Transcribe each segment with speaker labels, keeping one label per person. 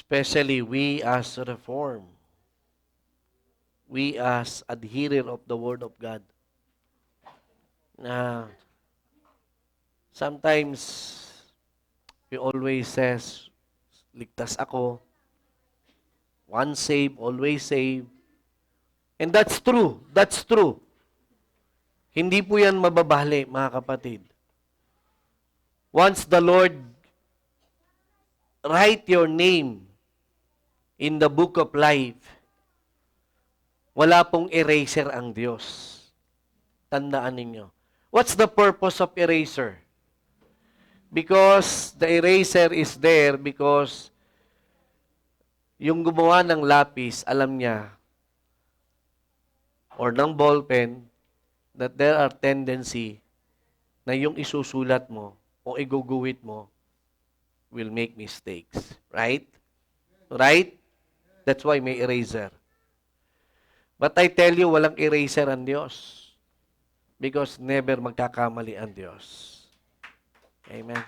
Speaker 1: Especially we as Reform. We as adherent of the Word of God. Na sometimes we always says, ligtas ako. Once saved, always saved. And that's true. That's true. Hindi po yan mababali, mga kapatid. Once the Lord write your name in the book of life, wala pong eraser ang Diyos. Tandaan ninyo. What's the purpose of eraser? Because the eraser is there because yung gumawa ng lapis, alam niya, or ng ballpen, that there are tendency na yung isusulat mo o iguguhit mo will make mistakes. Right? Right? That's why may eraser. But I tell you, walang eraser ang Diyos. Because never magkakamali ang Diyos. Amen.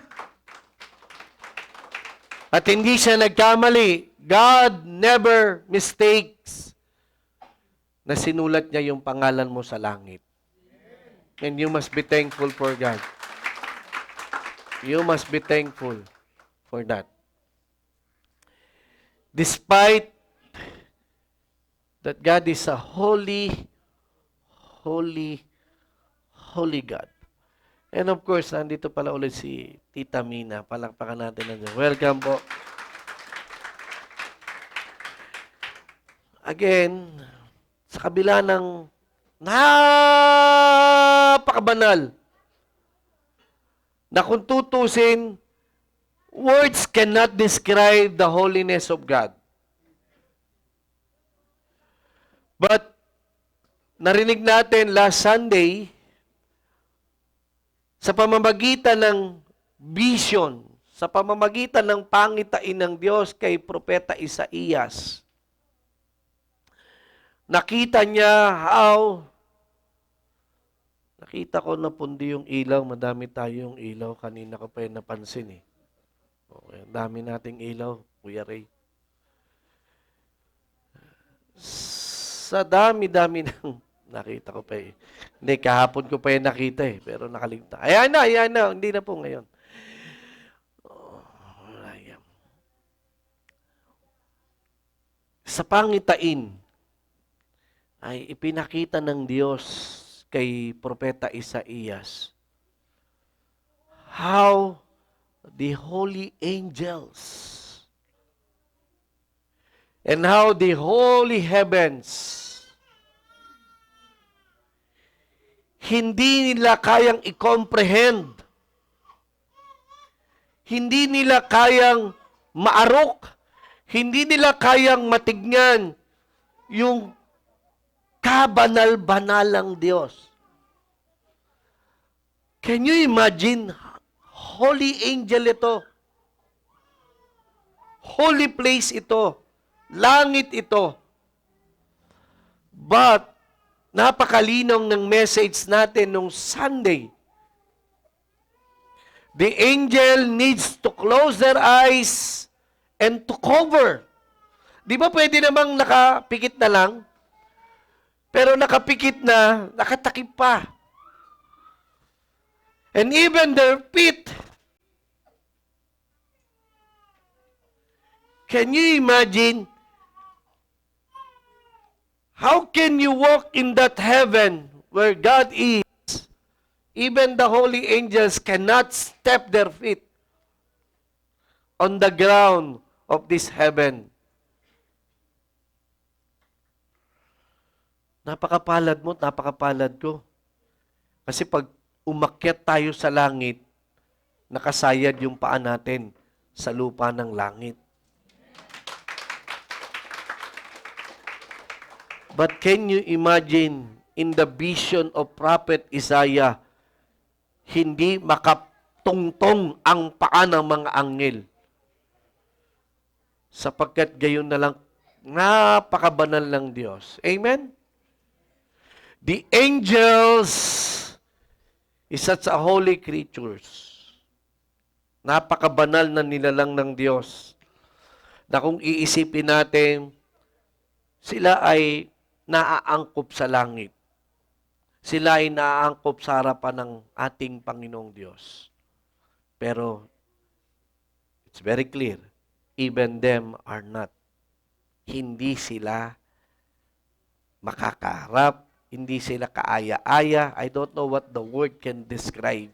Speaker 1: At hindi siya nagkamali. God never mistakes na sinulat niya yung pangalan mo sa langit. And you must be thankful for God. You must be thankful for that. Despite that God is a holy God. And of course, nandito pala ulit si Tita Mina. Palakpakan natin na dyan. Welcome po. Again, sa kabila ng napakabanal na kung tutusin, words cannot describe the holiness of God. But, narinig natin last Sunday, sa pamamagitan ng vision, sa pamamagitan ng pangitain ng Diyos kay Propeta Isaías, nakita niya nakita ko na pundi yung ilaw, madami tayong ilaw, kanina ko pa yung napansin eh. Okay, dami nating ilaw, Kuya Ray. Sa dami-dami ng nakita ko pa eh. Hindi, kahapon ko pa yung nakita eh. Pero nakaligtaan. Ayan na. Hindi na po ngayon. Sa pangitain, ay ipinakita ng Diyos kay Propeta Isaías how the holy angels and how the holy heavens hindi nila kayang i-comprehend. Hindi nila kayang maarok. Hindi nila kayang matignan yung kabanal-banalang Diyos. Can you imagine? Holy angel ito. Holy place ito. Langit ito. But, napakalinong ng message natin nung Sunday. The angel needs to close their eyes and to cover. Di ba pwede namang nakapikit na lang? Pero nakapikit na, nakatakip pa. And even their feet. Can you imagine? How can you walk in that heaven where God is? Even the holy angels cannot step their feet on the ground of this heaven. Napakapalad mo, napakapalad ko. Kasi pag umakyat tayo sa langit, nakasayad yung paa natin sa lupa ng langit. But can you imagine in the vision of Prophet Isaiah, hindi makatungtong ang paa ng mga anghel? Sapagkat gayon na lang, napakabanal ng Diyos. Amen? The angels is such a holy creatures. Napakabanal na nilalang ng Diyos. na kung iisipin natin, sila ay naaangkop sa langit. Sila ay naaangkop sa harapan ng ating Panginoong Diyos. Pero, it's very clear, even them are not. Hindi sila makakaharap, hindi sila kaaya-aya. I don't know what the word can describe.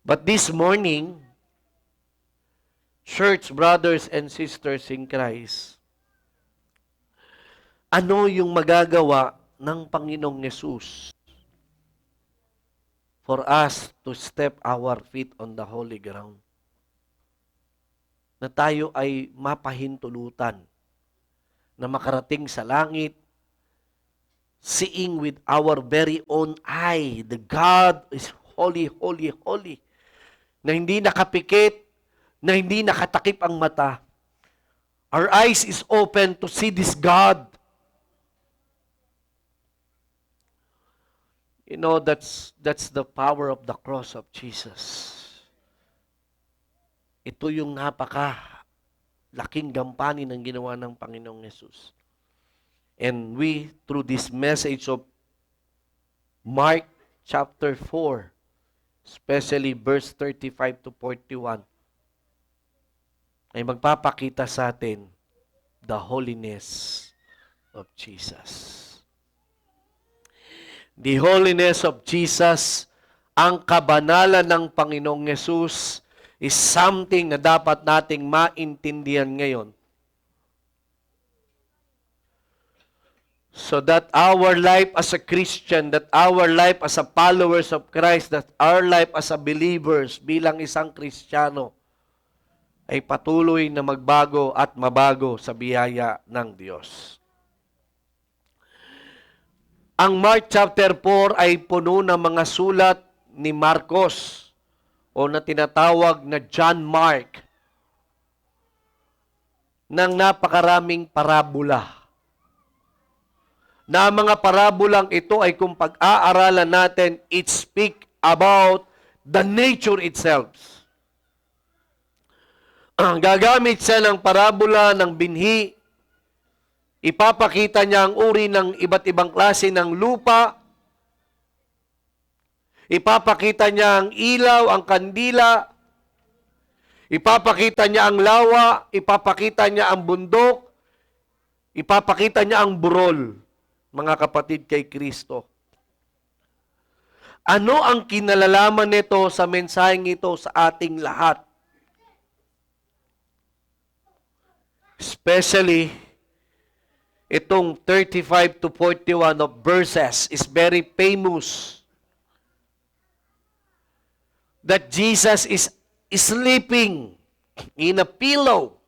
Speaker 1: But this morning, church brothers and sisters in Christ, ano yung magagawa ng Panginoong Yesus for us to step our feet on the holy ground? Na tayo ay mapahintulutan na makarating sa langit, seeing with our very own eye, the God is holy, holy, holy, na hindi nakapikit, na hindi nakatakip ang mata. Our eyes is open to see this God. You know, that's the power of the cross of Jesus. Ito yung laking gampanin ng ginawa ng Panginoong Yesus. And we, through this message of Mark chapter 4, especially verse 35 to 41, ay magpapakita sa atin the holiness of Jesus. The holiness of Jesus, ang kabanalan ng Panginoong Yesus, is something na dapat nating maintindihan ngayon. So that our life as a Christian, that our life as a followers of Christ, that our life as a believers bilang isang Kristiyano ay patuloy na magbago at mabago sa biyaya ng Diyos. Ang Mark chapter 4 ay puno ng mga sulat ni Marcos o na tinatawag na John Mark ng napakaraming parabola. Na mga parabolang ito ay kung pag-aaralan natin, it speak about the nature itself. Gagamit siya ng parabola ng binhi, ipapakita niya ang uri ng iba't ibang klase ng lupa, ipapakita niya ang ilaw, ang kandila, ipapakita niya ang lawa, ipapakita niya ang bundok, ipapakita niya ang burol. Mga kapatid kay Kristo. Ano ang kinalalaman nito sa mensaheng ito sa ating lahat? Especially, itong 35 to 41 of verses is very famous. That Jesus is sleeping in a pillow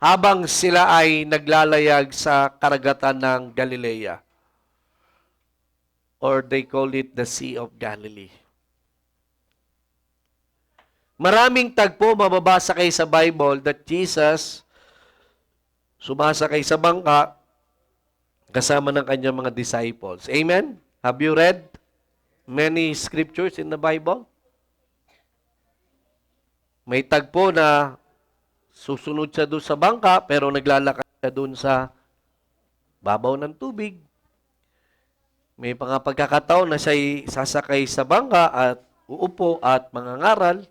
Speaker 1: habang sila ay naglalayag sa karagatan ng Galilea. Or they call it the Sea of Galilee. Maraming tagpo mababasa kayo sa Bible that Jesus sumasakay sa bangka kasama ng kanyang mga disciples. Amen? Have you read many scriptures in the Bible? May tagpo na susunod siya doon sa bangka, pero naglalakad siya doon sa babaw ng tubig. May mga pagkakataon na siya'y sasakay sa bangka at uupo at mangangaral.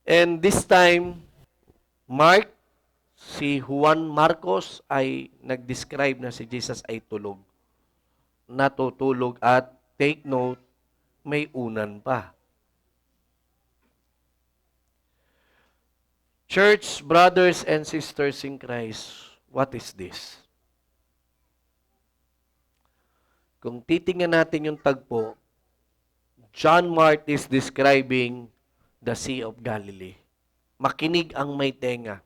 Speaker 1: And this time, Mark, si Juan Marcos ay nag-describe na si Jesus ay tulog. Natutulog at take note, may unan pa. Church, brothers and sisters in Christ, what is this? Kung titingnan natin yung tagpo, John Mark is describing the Sea of Galilee. Makinig ang may tenga.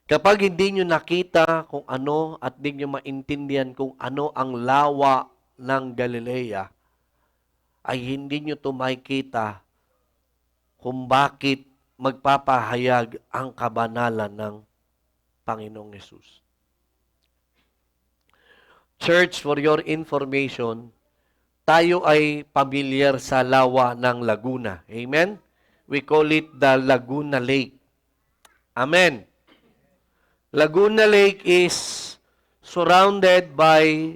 Speaker 1: Kapag hindi nyo nakita kung ano at hindi nyo maintindihan kung ano ang lawa ng Galilea, ay hindi nyo ito makikita kung bakit magpapahayag ang kabanalan ng Panginoong Yesus. Church, for your information, tayo ay familiar sa lawa ng Laguna. Amen? We call it the Laguna Lake. Amen. Laguna Lake is surrounded by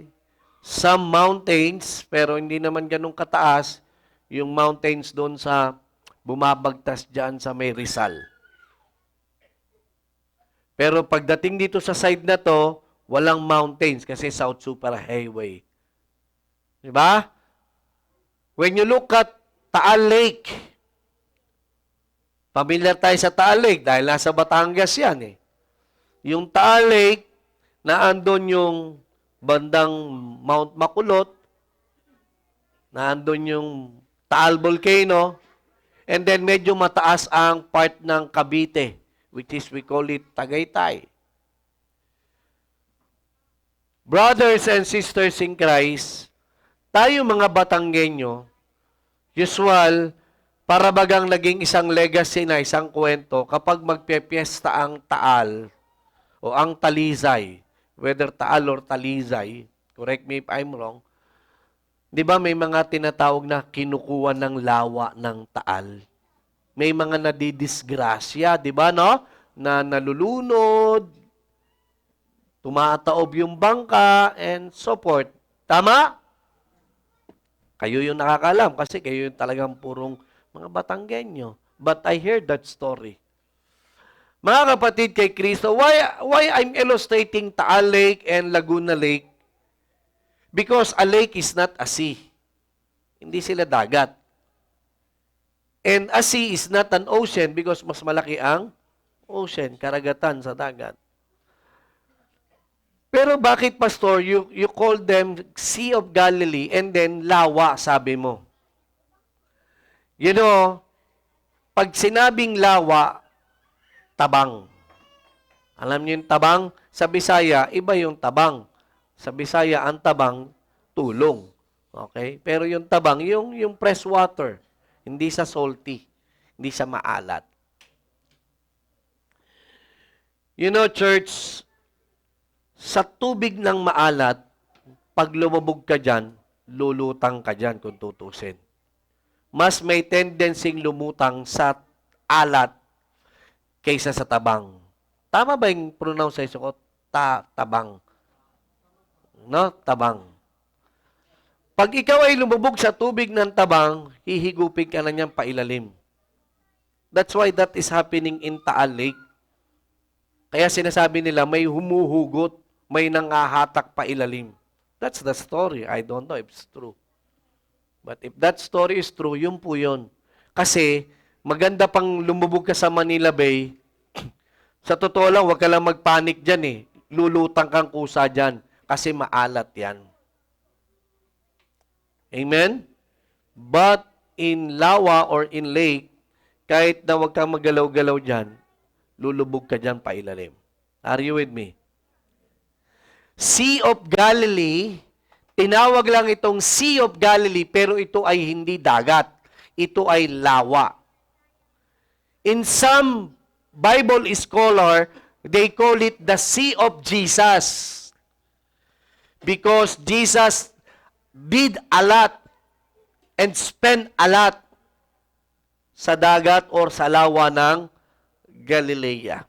Speaker 1: some mountains, pero hindi naman ganun kataas yung mountains doon sa bumabagtas dyan sa may Rizal. Pero pagdating dito sa side na to, walang mountains kasi South Super Highway. Diba? When you look at Taal Lake, familiar tayo sa Taal Lake dahil nasa Batangas yan eh. Yung Taal Lake, na andon yung bandang Mount Makulot, na andon yung Taal Volcano, and then medyo mataas ang part ng Cavite, which is we call it Tagaytay. Brothers and sisters in Christ, tayo mga Batanggenyo, usual, para bagang naging isang legacy na isang kwento, kapag magpepiesta ang Taal o ang Talizay, whether Taal or Talizay, correct me if I'm wrong, di ba may mga tinatawag na kinukuha ng lawa ng Taal? May mga nadidisgrasya, di ba, no? Na nalulunod, tumataob yung bangka, and so forth. Tama? Kayo yung nakakalam kasi kayo yung talagang purong mga Batanggenyo. But I heard that story. Mga kapatid kay Kristo, why I'm illustrating Taal Lake and Laguna Lake? Because a lake is not a sea. Hindi sila dagat. And a sea is not an ocean because mas malaki ang ocean, karagatan sa dagat. Pero bakit, Pastor, you call them Sea of Galilee and then lawa, sabi mo? You know, pag sinabing lawa, tabang. Alam niyo yung tabang? Sa Bisaya, iba yung tabang. Sa Bisaya, ang tabang, tulong. Okay? Pero yung tabang, yung fresh water. Hindi sa salty. Hindi sa maalat. You know, church, sa tubig ng maalat, pag lumubog ka dyan, lulutang ka dyan kung tutusin. Mas may tendency lumutang sa alat kaysa sa tabang. Tama ba yung pronunciation ko? Tabang. No? Tabang. Pag ikaw ay lumubog sa tubig ng tabang, hihigupin ka na niyang pailalim. That's why that is happening in Taal Lake. Kaya sinasabi nila, may humuhugot, may nangahatak pa ilalim. That's the story. I don't know if it's true. But if that story is true, yun po yun. Kasi, maganda pang lumubog ka sa Manila Bay, sa totoo lang, huwag ka lang magpanik dyan eh. Lulutang kang kusa dyan. Kasi maalat yan. Amen? But in lawa or in lake, kahit na huwag kang magalaw-galaw dyan, lulubog ka dyan pailalim. Are you with me? Sea of Galilee, tinawag lang itong Sea of Galilee, pero ito ay hindi dagat. Ito ay lawa. In some Bible scholar, they call it the Sea of Jesus. Because Jesus did a lot and spent a lot sa dagat or sa lawa ng Galilea.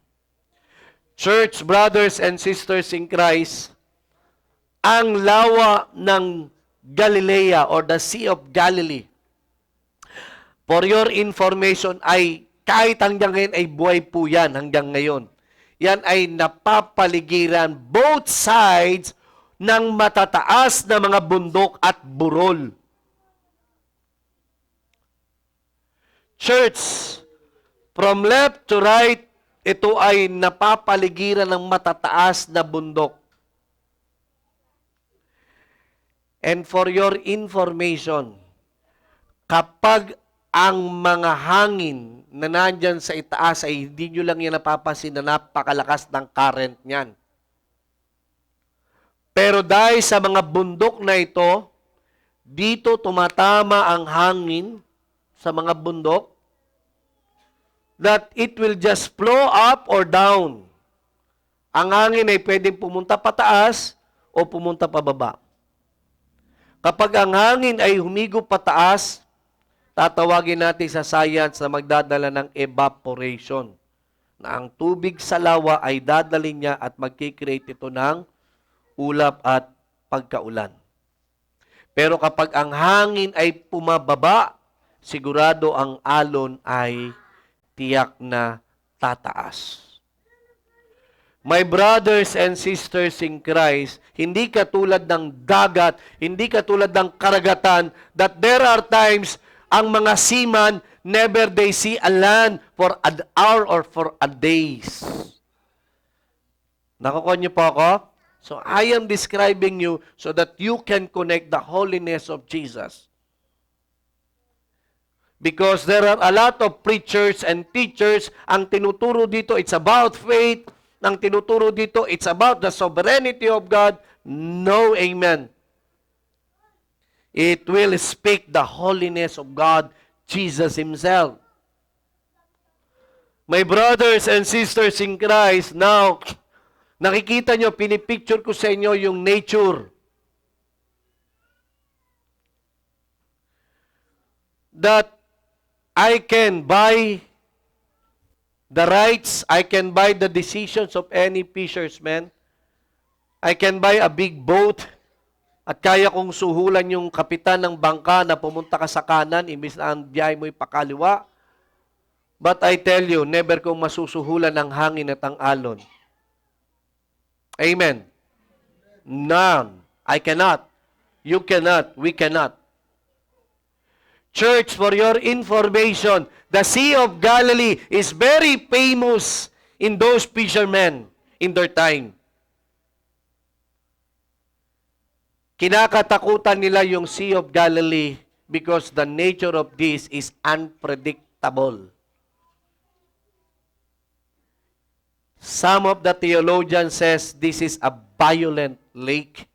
Speaker 1: Church, brothers and sisters in Christ, ang lawa ng Galilea or the Sea of Galilee, for your information, ay kahit hanggang ngayon ay buhay po yan hanggang ngayon. Yan ay napapaligiran both sides ng matataas na mga bundok at burol. Church, from left to right, ito ay napapaligiran ng matataas na bundok. And for your information, kapag ang mga hangin na nandyan sa itaas ay hindi nyo lang yan napapansin na napakalakas ng current niyan. Pero dahil sa mga bundok na ito, dito tumatama ang hangin sa mga bundok, that it will just flow up or down. Ang hangin ay pwedeng pumunta pataas o pumunta pababa. Kapag ang hangin ay humigop pataas, tatawagin natin sa science na magdadala ng evaporation. Na ang tubig sa lawa ay dadalhin niya at magkikreate ito ng ulap at pagkaulan. Pero kapag ang hangin ay pumababa, sigurado ang alon ay tiyak na tataas. My brothers and sisters in Christ, hindi katulad ng dagat, hindi katulad ng karagatan, that there are times ang mga seaman, never they see a land for an hour or for a days. Nakukuha niyo po ako? So I am describing you so that you can connect the holiness of Jesus. Because there are a lot of preachers and teachers, ang tinuturo dito, it's about faith. Ang tinuturo dito, it's about the sovereignty of God. No, amen. It will speak the holiness of God, Jesus Himself. My brothers and sisters in Christ, now, nakikita nyo, pinipicture ko sa inyo yung nature. That I can buy the rights, I can buy the decisions of any fisherman. I can buy a big boat at kaya kong suhulan yung kapitan ng bangka na pumunta ka sa kanan, imbis na ang biyahe mo'y pakaliwa. But I tell you, never kong masusuhulan ng hangin at ang alon. Amen. None. I cannot. You cannot. We cannot. Church, for your information, the Sea of Galilee is very famous in those fishermen in their time. Kinakatakutan nila yung Sea of Galilee because the nature of this is unpredictable. Some of the theologians says this is a violent lake.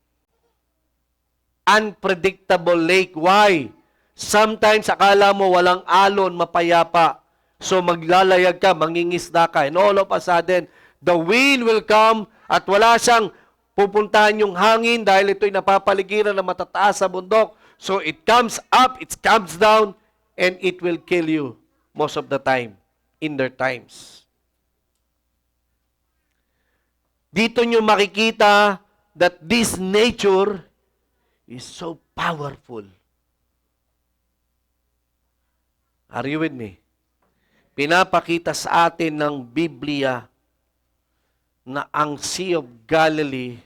Speaker 1: Unpredictable lake. Why? Sometimes akala mo walang alon, mapayapa. So maglalayag ka, mangingisda ka. And all of a sudden, the wind will come at wala siyang pupuntahan yung hangin dahil ito'y napapaligiran na matataas sa bundok. So it comes up, it comes down, and it will kill you most of the time, in their times. Dito nyo makikita that this nature is so powerful. Are you with me? Pinapakita sa atin ng Biblia na ang Sea of Galilee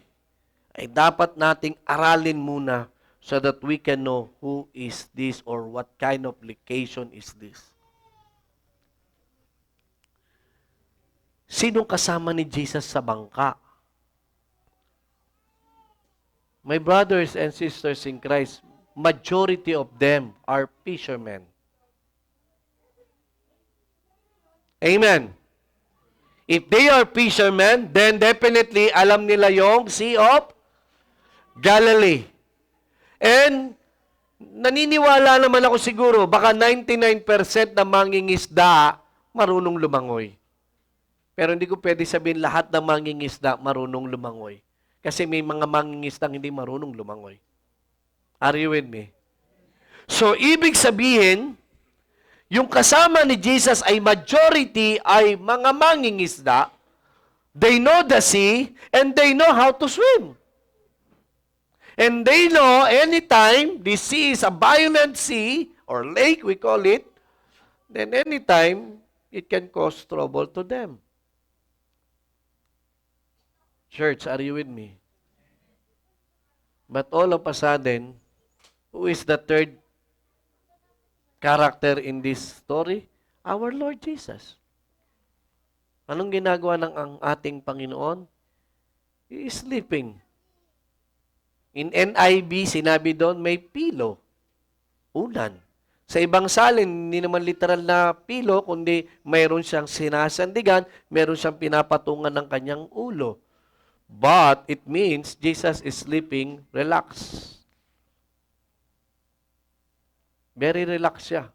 Speaker 1: ay dapat nating aralin muna so that we can know who is this or what kind of location is this. Sinong kasama ni Jesus sa bangka? My brothers and sisters in Christ, majority of them are fishermen. Amen. If they are fishermen, then definitely alam nila yung Sea of Galilee. And naniniwala naman ako siguro, baka 99% na mangingisda marunong lumangoy. Pero hindi ko pwede sabihin lahat ng mangingisda marunong lumangoy. Kasi may mga mangingisdang hindi marunong lumangoy. Are you with me? So, ibig sabihin, yung kasama ni Jesus ay majority ay mga mangingisda. They know the sea and they know how to swim. And they know anytime the sea is a violent sea or lake, we call it, then anytime it can cause trouble to them. Church, are you with me? But all of a sudden, who is the third character in this story? Our Lord Jesus. Anong ginagawa ng ang ating Panginoon? He is sleeping. In NIV, sinabi doon, may pilo. Unan. Sa ibang salin, hindi naman literal na pilo, kundi mayroon siyang sinasandigan, mayroon siyang pinapatungan ng kanyang ulo. But it means Jesus is sleeping, relax. Very relaxed siya.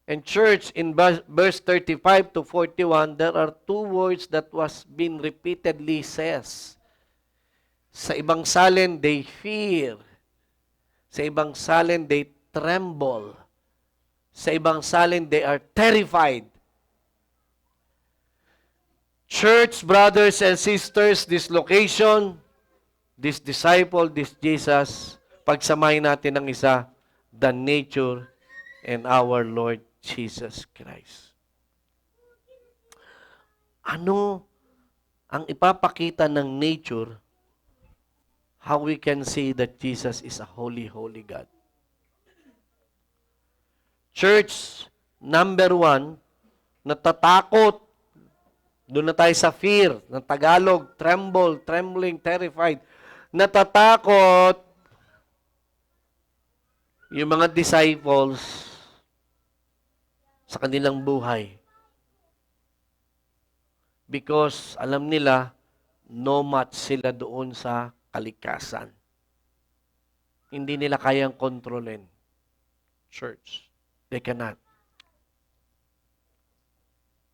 Speaker 1: And church, in verse 35 to 41, there are two words that was been repeatedly says. Sa ibang salin, they fear. Sa ibang salin, they tremble. Sa ibang salin, they are terrified. Church, brothers and sisters, this location, this disciple, this Jesus, pagsamahin natin ng isa, the nature and our Lord Jesus Christ. Ano ang ipapakita ng nature? How we can say that Jesus is a holy, holy God. Church, number 1, natatakot. Doon na tayo sa fear, ng Tagalog, tremble, trembling, terrified. Natatakot yung mga disciples sa kanilang buhay. Because alam nila, no match sila doon sa kalikasan. Hindi nila kayang kontrolin. Church, they cannot.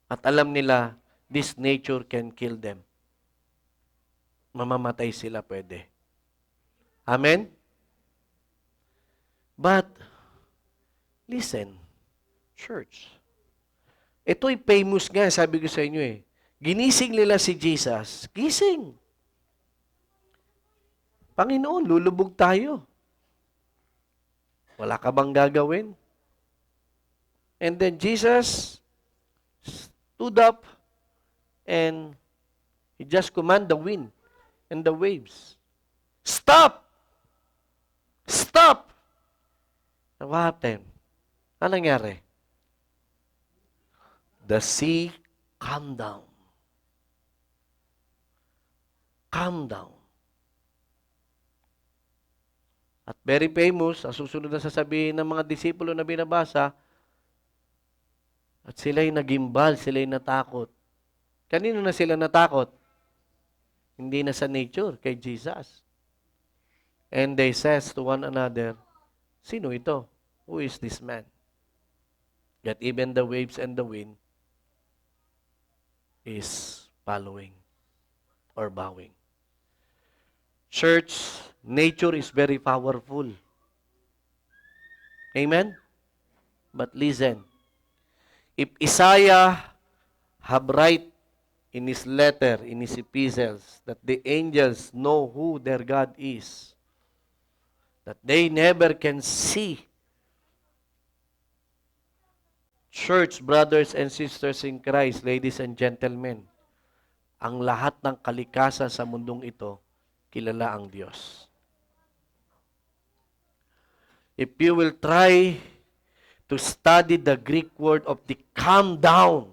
Speaker 1: At alam nila, this nature can kill them. Mamamatay sila pwede. Amen? But, listen, church. Ito'y famous nga, sabi ko sa inyo eh. Ginising nila si Jesus. Gising. Panginoon, lulubog tayo. Wala ka bang gagawin? And then Jesus stood up and he just commanded the wind and the waves. Stop! Stop! And what happened? Ano nangyari? The sea calmed down. Calm down. At very famous, ang susunod na sasabihin ng mga disipulo na binabasa, at sila'y nagimbal, sila'y natakot. Kanino na sila natakot? Hindi na sa nature, kay Jesus. And they says to one another, sino ito? Who is this man? Yet even the waves and the wind is following or bowing. Church, nature is very powerful. Amen? But listen, if Isaiah have write in his letter, in his epistles, that the angels know who their God is, that they never can see. Church, brothers and sisters in Christ, ladies and gentlemen, ang lahat ng kalikasan sa mundong ito, kilala ang Diyos. If you will try to study the Greek word of the calm down,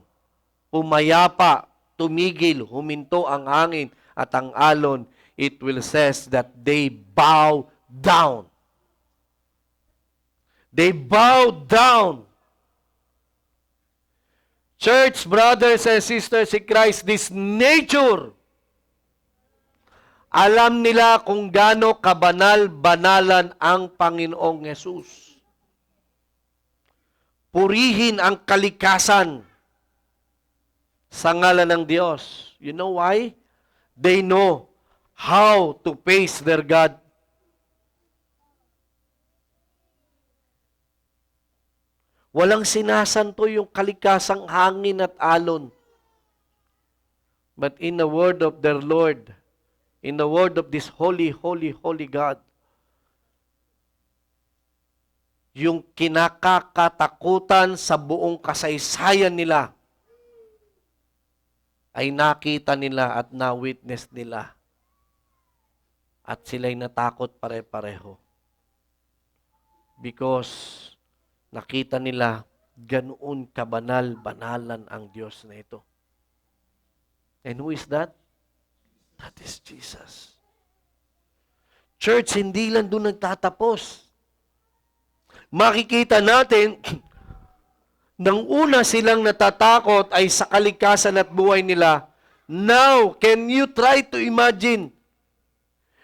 Speaker 1: pumayapa, tumigil, huminto ang hangin at ang alon, it will says that they bow down. They bow down. Church, brothers and sisters in Christ, this nature, alam nila kung gaano kabanal-banalan ang Panginoong Yesus. Purihin ang kalikasan sa ngalan ng Diyos. You know why? They know how to face their God. Walang sinasanto yung kalikasang hangin at alon. But in the word of their Lord, in the word of this holy, holy, holy God, yung kinakakatakutan sa buong kasaysayan nila ay nakita nila at na-witness nila. At sila'y natakot pare-pareho. Because nakita nila ganoon kabanal-banalan ang Diyos na ito. And who is that? That is Jesus. Church, hindi lang doon nagtatapos. Makikita natin, nang una silang natatakot ay sa kalikasan at buhay nila. Now, can you try to imagine?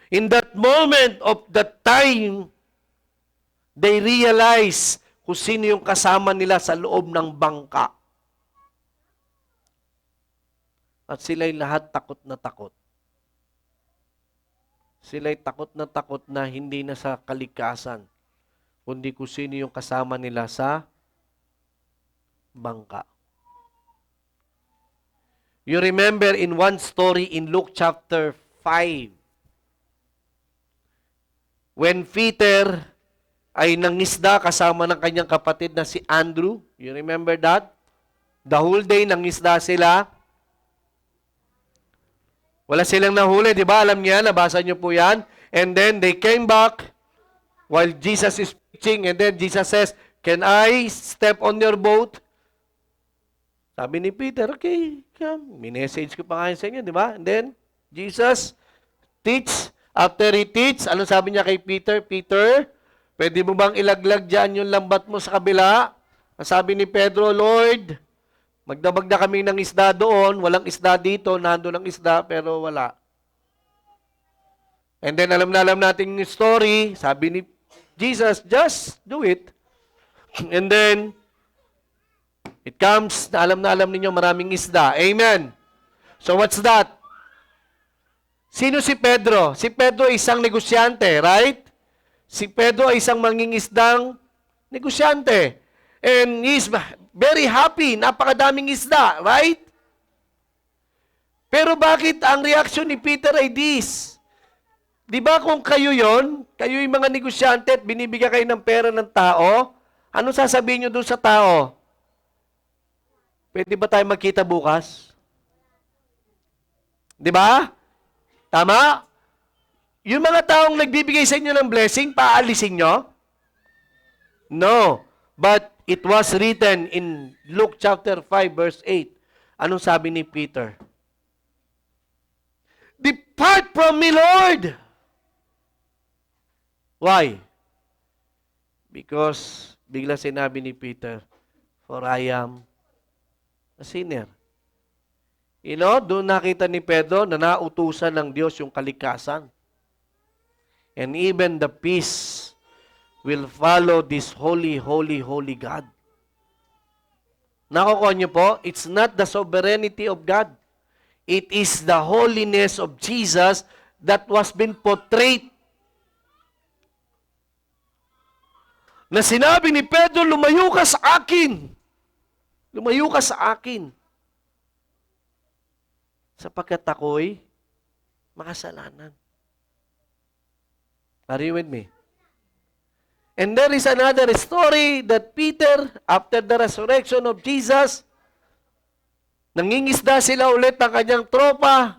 Speaker 1: In that moment of that time, they realize kung sino yung kasama nila sa loob ng bangka. At sila'y lahat takot na takot. Sila'y takot na hindi na sa kalikasan, kundi kung sino yung kasama nila sa bangka. You remember in one story in Luke chapter 5, when Peter ay nangisda kasama ng kanyang kapatid na si Andrew. You remember that? The whole day nangisda sila. Wala silang nahuli, di ba? Alam niya, nabasa niyo po yan. And then they came back while Jesus is preaching, and then Jesus says, "Can I step on your boat?" Sabi ni Peter, "Okay, come." Minessage ko pa nga sa inyo, di ba? And then, Jesus teach. After he teach, ano sabi niya kay Peter? "Peter, pwede mo bang ilaglag dyan yung lambat mo sa kabila?" Ang sabi ni Pedro, "Lord, magdamag na kami ng isda doon. Walang isda dito. Nandun ang isda, pero wala." And then, alam natin yung story. Sabi ni Jesus, "Just do it." And then, it comes, na alam ninyo, maraming isda. Amen. So, what's that? Sino si Pedro? Si Pedro ay isang negosyante, right? Si Pedro ay isang mangingisdang negosyante. And he's very happy. Napakadaming isda, right? Pero bakit ang reaction ni Peter ay this? Di ba kung kayo yon, kayo yung mga negosyante at binibigyan kayo ng pera ng tao, ano sasabihin nyo doon sa tao? Pwede ba tayo magkita bukas? Di ba? Tama? Yung mga taong nagbibigay sa inyo ng blessing, paalisin nyo? No. But it was written in Luke chapter 5 verse 8. Anong sabi ni Peter? "Depart from me, Lord." Why? Because bigla sinabi ni Peter, "For I am a sinner." You know, doon nakita ni Pedro na nautusan ng Diyos yung kalikasan. And even the peace will follow this holy, holy, holy God. Nakukuha niyo po, it's not the sovereignty of God. It is the holiness of Jesus that was been portrayed. Na sinabi ni Pedro, "Lumayo ka sa akin. Lumayo ka sa akin. Sapagkat ako'y makasalanan." Are you with me? And there is another story that Peter, after the resurrection of Jesus, nangingisda sila ulit ng kanyang tropa.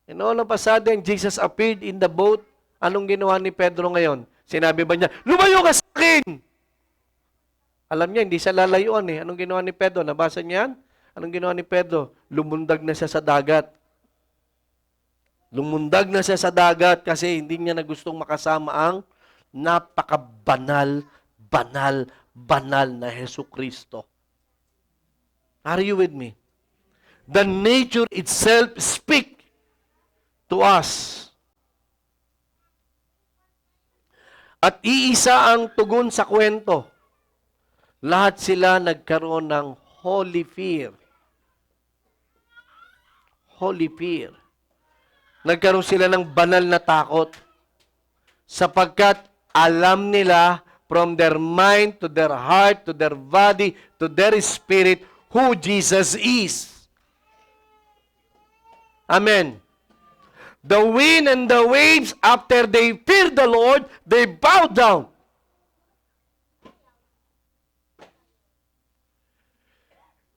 Speaker 1: And all of a sudden, Jesus appeared in the boat. Anong ginawa ni Pedro ngayon? Sinabi ba niya, "Lumayo ka sa akin"? Alam niya, hindi siya lalayuan eh. Anong ginawa ni Pedro? Nabasa niya yan? Anong ginawa ni Pedro? Lumundag na siya sa dagat. Lumundag na siya sa dagat kasi hindi niya na gustong makasama ang napakabanal, banal na Jesucristo. Are you with me? The nature itself speak to us. At iisa ang tugon sa kwento. Lahat sila nagkaroon ng holy fear. Holy fear. Nagkaroon sila ng banal na takot. Sapagkat alam nila from their mind to their heart, to their body, to their spirit, who Jesus is. Amen. The wind and the waves, after they fear the Lord, they bow down.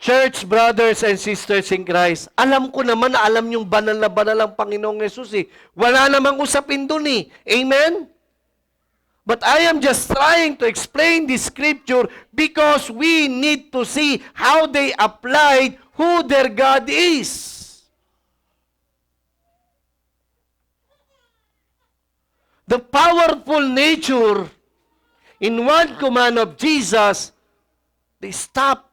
Speaker 1: Church brothers and sisters in Christ, alam ko naman na alam yung banal na banal ang Panginoong Yesus eh. Wala namang usapin dun eh. Amen? But I am just trying to explain this scripture because we need to see how they applied who their God is. The powerful nature in one command of Jesus, they stop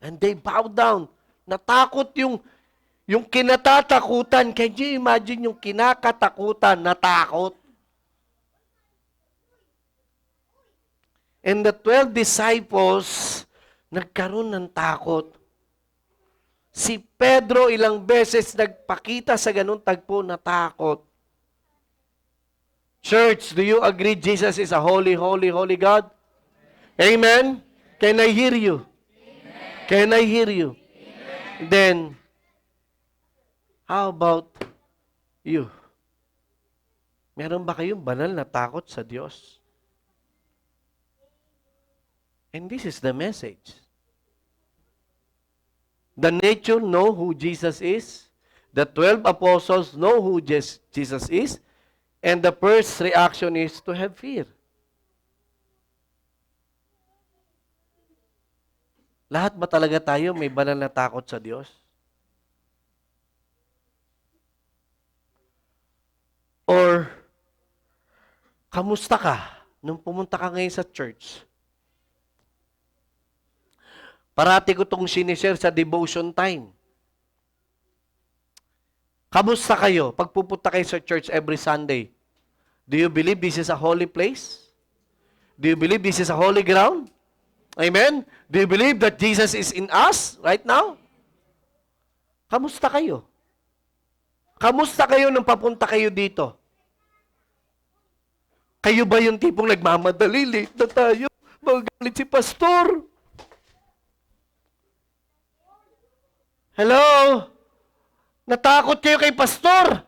Speaker 1: and they bow down. Natakot yung kinatatakutan. Can you imagine yung kinakatakutan, natakot? And the 12 disciples, nagkaroon ng takot. Si Pedro ilang beses nagpakita sa ganun tagpo na takot. Church, do you agree Jesus is a holy, holy, holy God? Amen? Can I hear you? Can I hear you? Then, how about you? Meron ba kayong banal na takot sa Diyos? And this is the message. The nature know who Jesus is. The 12 apostles know who Jesus is. And the first reaction is to have fear. Lahat ba talaga tayo may banal na takot sa Diyos? Or, kamusta ka nung pumunta ka ngayon sa church? Parati ko itong sinishare sa devotion time. Kamusta kayo pag pupunta kayo sa church every Sunday? Do you believe this is a holy place? Do you believe this is a holy ground? Amen? Do you believe that Jesus is in us right now? Kamusta kayo? Kamusta kayo nung papunta kayo dito? Kayo ba yung tipong nagmamadali, late na tayo, magalit si pastor? Hello? Natakot kayo kay pastor?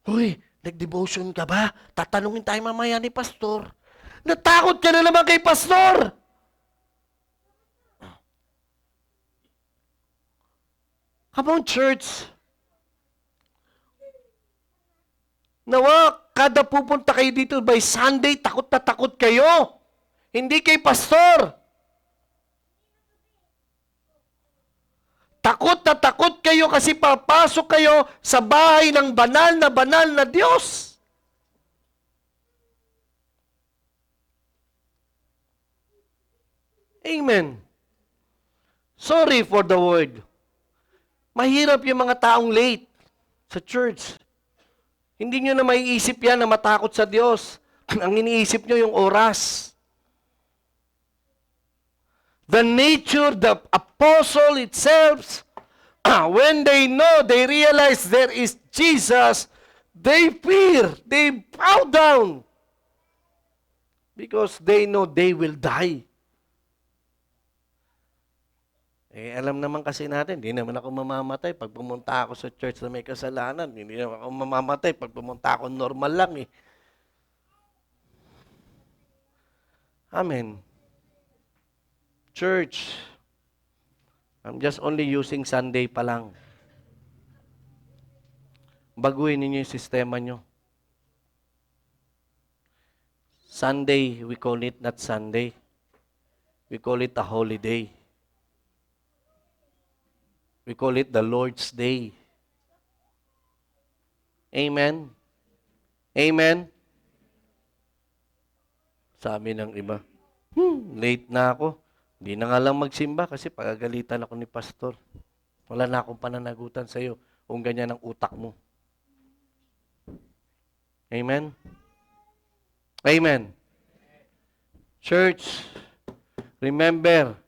Speaker 1: Uy, nag-devotion ka ba? Tatanungin tayo mamaya ni pastor. Natakot ka na naman kay pastor! Come on, church. Nawa, kada pupunta kayo dito by Sunday, takot na takot kayo. Hindi kay pastor. Takot na takot kayo kasi papasok kayo sa bahay ng banal na Diyos. Amen. Sorry for the word. Mahirap yung mga taong late sa church. Hindi nyo na maiisip yan na matakot sa Diyos. Ang iniisip nyo yung oras. The nature, the apostle itself, when they know, they realize there is Jesus, they fear, they bow down. Because they know they will die. Eh, alam naman kasi natin, hindi naman ako mamamatay pag pumunta ako sa church na may kasalanan. Hindi naman ako mamamatay pag pumunta ako normal lang eh. Amen. Church, I'm just only using Sunday pa lang. Baguhin ninyo yung sistema nyo. Sunday, we call it not Sunday. We call it a holiday. We call it the Lord's Day. Amen? Amen? Sabi ng iba, late na ako. Hindi na nga lang magsimba kasi pagagalitan ako ni pastor. Wala na akong pananagutan sa iyo kung ganyan ang utak mo. Amen? Amen. Church, remember,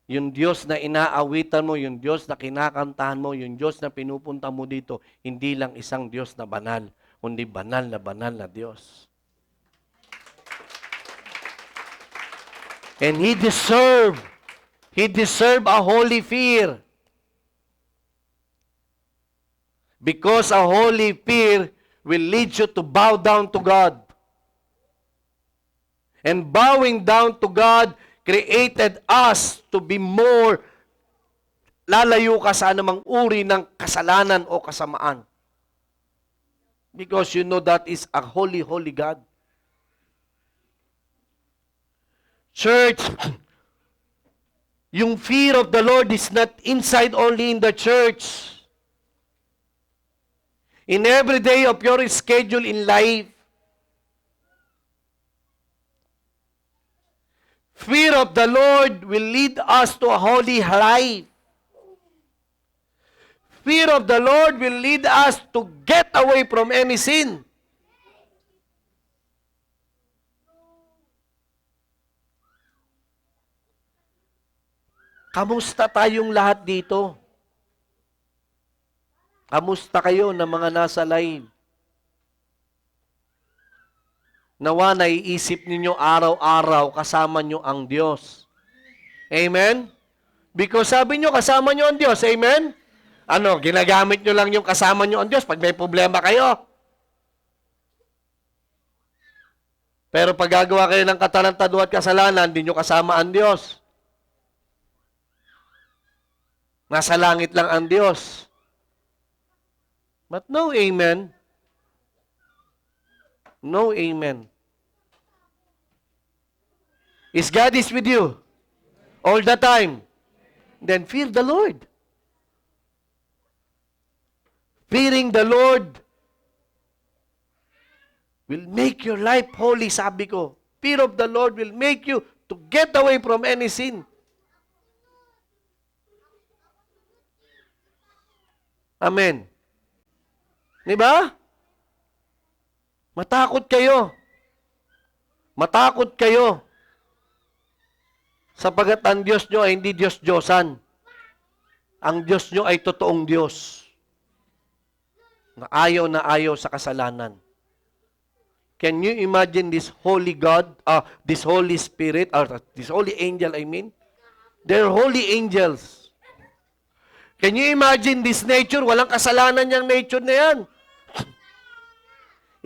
Speaker 1: yung Diyos na inaawitan mo, yung Diyos na kinakantahan mo, yung Diyos na pinupunta mo dito, hindi lang isang Diyos na banal, kundi banal na Diyos. And He deserved a holy fear. Because a holy fear will lead you to bow down to God. And bowing down to God created us to be more, lalayo ka sa anumang uri ng kasalanan o kasamaan. Because you know that is a holy, holy God. Church, yung fear of the Lord is not inside only in the church. In every day of your schedule in life, fear of the Lord will lead us to a holy life. Fear of the Lord will lead us to get away from any sin. Kamusta tayong lahat dito? Kamusta kayo na mga nasa live? Nawa naiisip ninyo araw-araw kasama nyo ang Diyos. Amen? Because sabi nyo, kasama nyo ang Diyos. Amen? Ano, ginagamit nyo lang yung kasama nyo ang Diyos pag may problema kayo. Pero pag gagawa kayo ng katarantado at kasalanan, hindi nyo kasama ang Diyos. Nasa langit lang ang Diyos. But no amen. No amen. Is God is with you all the time? Then fear the Lord. Fearing the Lord will make your life holy, sabi ko. Fear of the Lord will make you to get away from any sin. Amen. Diba? Matakot kayo. Matakot kayo. Sapagat ang Diyos nyo ay hindi Diyos-Diyosan. Ang Diyos nyo ay totoong Diyos. Na ayaw sa kasalanan. Can you imagine this holy God, this Holy Spirit, or this holy angel, I mean? They're holy angels. Can you imagine this nature? Walang kasalanan yung nature na yan.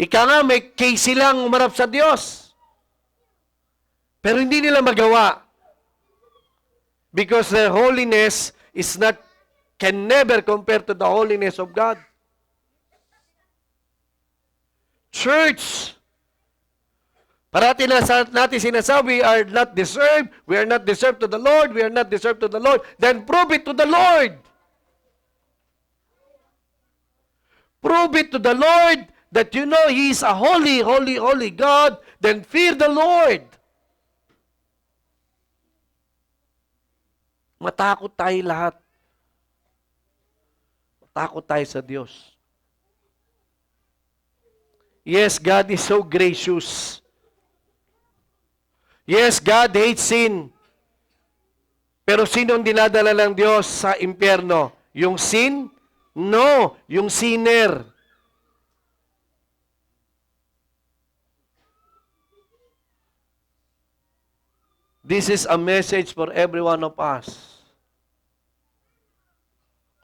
Speaker 1: Ika nga, may case silang umarap sa Diyos. Pero hindi nila magawa. Because their holiness can never compare to the holiness of God. Church, parati natin sinasabi, we are not deserved to the Lord, we are not deserved to the Lord. Then prove it to the Lord. Prove it to the Lord that you know He is a holy, holy, holy God. Then fear the Lord. Matakot tayo lahat. Matakot tayo sa Diyos. Yes, God is so gracious. Yes, God hates sin. Pero sino ang dinadala ng Diyos sa impyerno? Yung sin? No, yung sinner. This is a message for every one of us.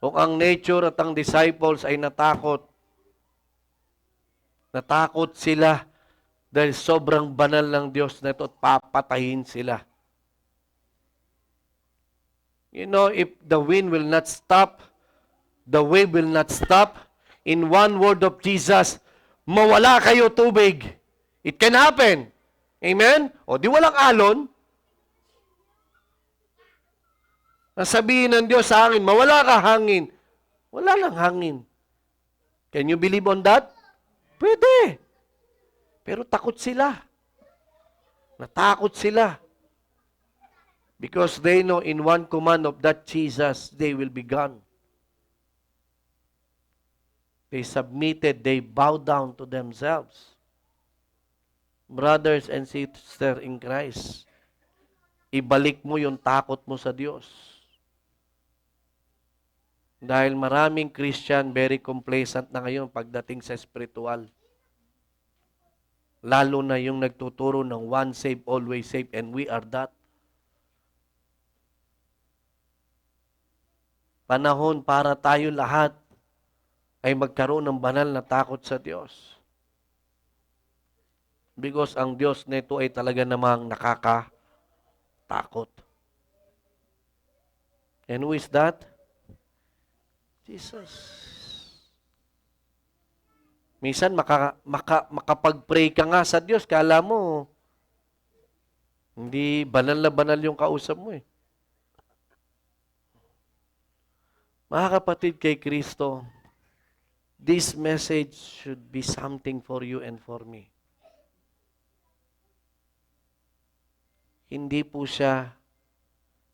Speaker 1: Kung ang nature at ang disciples ay natakot sila dahil sobrang banal ng Diyos na ito at papatayin sila. You know, if the wind will not stop, the wave will not stop, in one word of Jesus, mawala kayo tubig. It can happen. Amen? O di walang alon. Nasabihin ng Diyos sa hangin, mawala ka hangin. Wala lang hangin. Can you believe on that? Pwede. Pero takot sila. Natakot sila. Because they know in one command of that Jesus, they will be gone. They submitted, they bowed down to themselves. Brothers and sisters in Christ, ibalik mo yung takot mo sa Diyos. Dahil maraming Christian, very complacent na ngayon pagdating sa spiritual. Lalo na yung nagtuturo ng one save, always save, and we are that. Panahon para tayo lahat ay magkaroon ng banal na takot sa Diyos. Because ang Diyos nito ay talaga namang nakakatakot. And who is that? Jesus. Minsan makapag-pray ka nga sa Diyos, kala mo hindi banal na banal yung kausap mo eh. Mga kapatid kay Kristo, this message should be something for you and for me. Hindi po siya,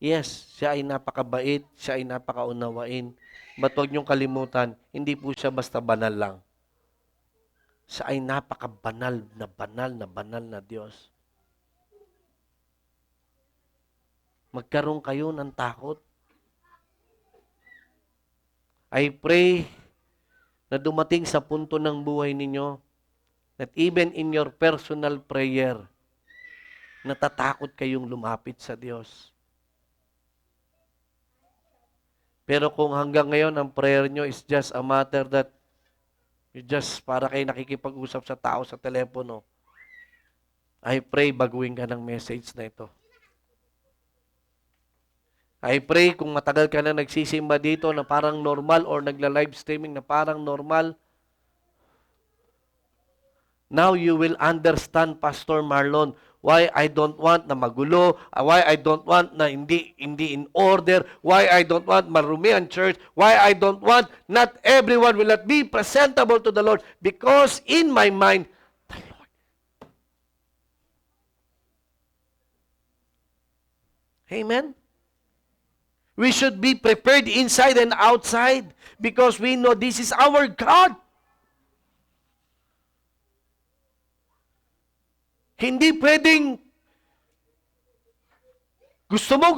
Speaker 1: yes, siya ay napakabait, siya ay napakaunawain. But huwag niyong kalimutan, hindi po siya basta banal lang. Siya ay napakabanal na banal na banal na Diyos. Magkaroon kayo ng takot. I pray na dumating sa punto ng buhay ninyo that even in your personal prayer, natatakot kayong lumapit sa Diyos. Pero kung hanggang ngayon ang prayer nyo is just a matter that you just para kayo nakikipag-usap sa tao sa telepono, I pray baguhin ka ng message na ito. I pray kung matagal ka na nagsisimba dito na parang normal or nagla-live streaming na parang normal, now you will understand, Pastor Marlon, why I don't want na magulo, why I don't want na hindi in order, why I don't want marumi ang church, why I don't want not everyone will not be presentable to the Lord, because in my mind, the Lord. Amen? We should be prepared inside and outside because we know this is our God. Hindi pwedeng gusto mo.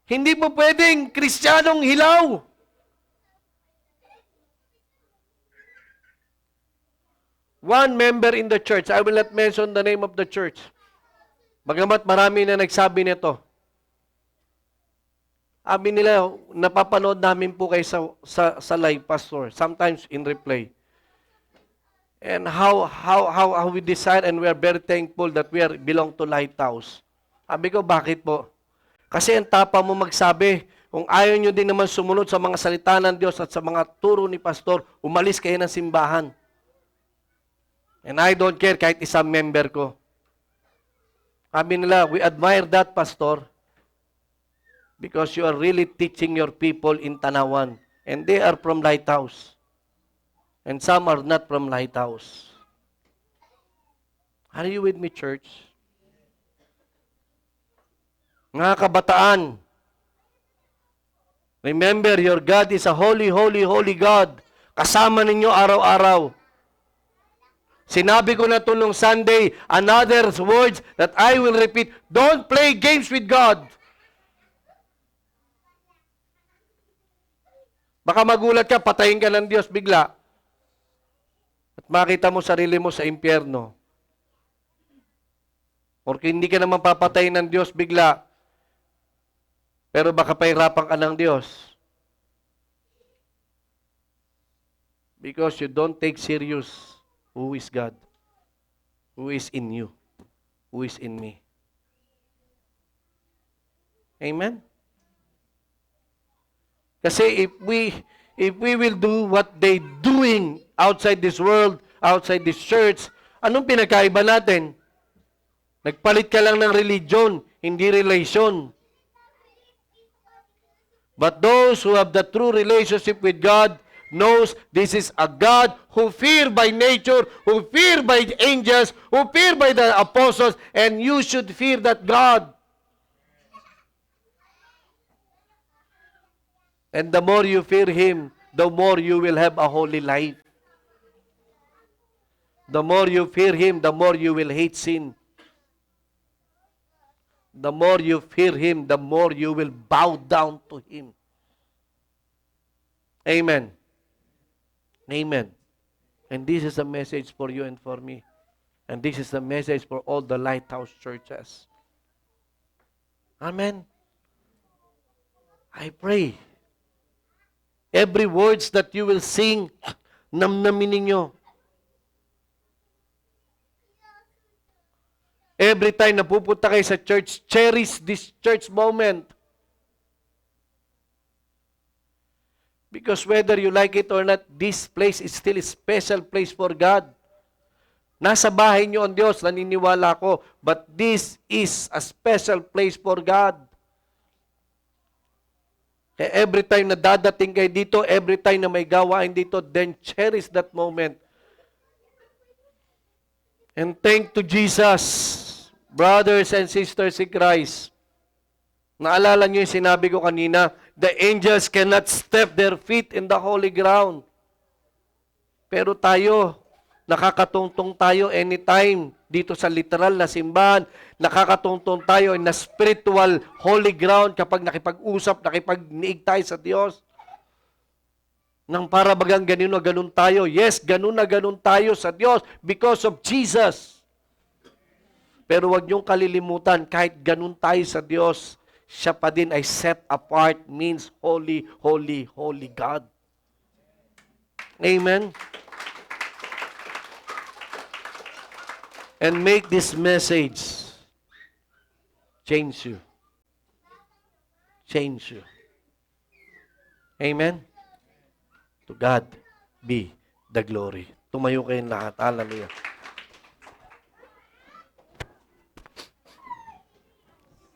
Speaker 1: Hindi mo pwedeng Kristiyanong hilaw. One member in the church, I will not mention the name of the church, bagamat marami na nagsabi nito. Sabi nila, napapanood namin po kayo sa live, Pastor, sometimes in replay. And how we decide, and we are very thankful that we belong to Lighthouse. Sabi ko, bakit po? Kasi ang tapa mo magsabi, kung ayaw nyo din naman sumunod sa mga salita ng Diyos at sa mga turo ni Pastor, umalis kayo ng simbahan. And I don't care kahit isang member ko. Sabi nila, we admire that, Pastor, because you are really teaching your people in Tanawan. And they are from Lighthouse. And some are not from Lighthouse. Are you with me, church? Mga kabataan, remember, your God is a holy, holy, holy God. Kasama ninyo araw-araw. Sinabi ko na ito nung Sunday, another words that I will repeat, don't play games with God. Baka magulat ka, patayin ka ng Diyos bigla. At makita mo sarili mo sa impyerno. Or hindi ka naman papatayin ng Diyos bigla, pero baka pahirapan ka ng Diyos. Because you don't take serious who is God, who is in you, who is in me. Amen? Kasi if we will do what they doing outside this world, outside this church, anong pinagkaiba natin? Nagpalit ka lang ng religion, hindi relation. But those who have the true relationship with God knows this is a God who feared by nature, who feared by the angels, who feared by the apostles, and you should fear that God. And the more you fear Him, the more you will have a holy life. The more you fear Him, the more you will hate sin. The more you fear Him, the more you will bow down to Him. Amen. Amen. And this is a message for you and for me. And this is the message for all the Lighthouse churches. Amen. I pray. Every words that you will sing, namnamin ninyo. Every time na pupunta kayo sa church, cherish this church moment. Because whether you like it or not, this place is still a special place for God. Nasa bahay niyo ang Diyos, naniniwala ko, but this is a special place for God. Every time na dadating kayo dito, every time na may gawain dito, then cherish that moment. And thank to Jesus, brothers and sisters in Christ. Naalala niyo yung sinabi ko kanina, the angels cannot step their feet in the holy ground. Pero tayo, nakakatungtong tayo anytime dito sa literal na simbahan. Nakakatungtong tayo na spiritual holy ground kapag nakipag-usap, nakipag-niig tayo sa Diyos. Nang para bagang ganun na ganun tayo. Yes, ganun na ganun tayo sa Diyos because of Jesus. Pero wag niyong kalilimutan, kahit ganun tayo sa Diyos, siya pa din ay set apart, means holy, holy, holy God. Amen? And make this message change you. Change you. Amen? To God be the glory. Tumayo kayong lahat. Hallelujah.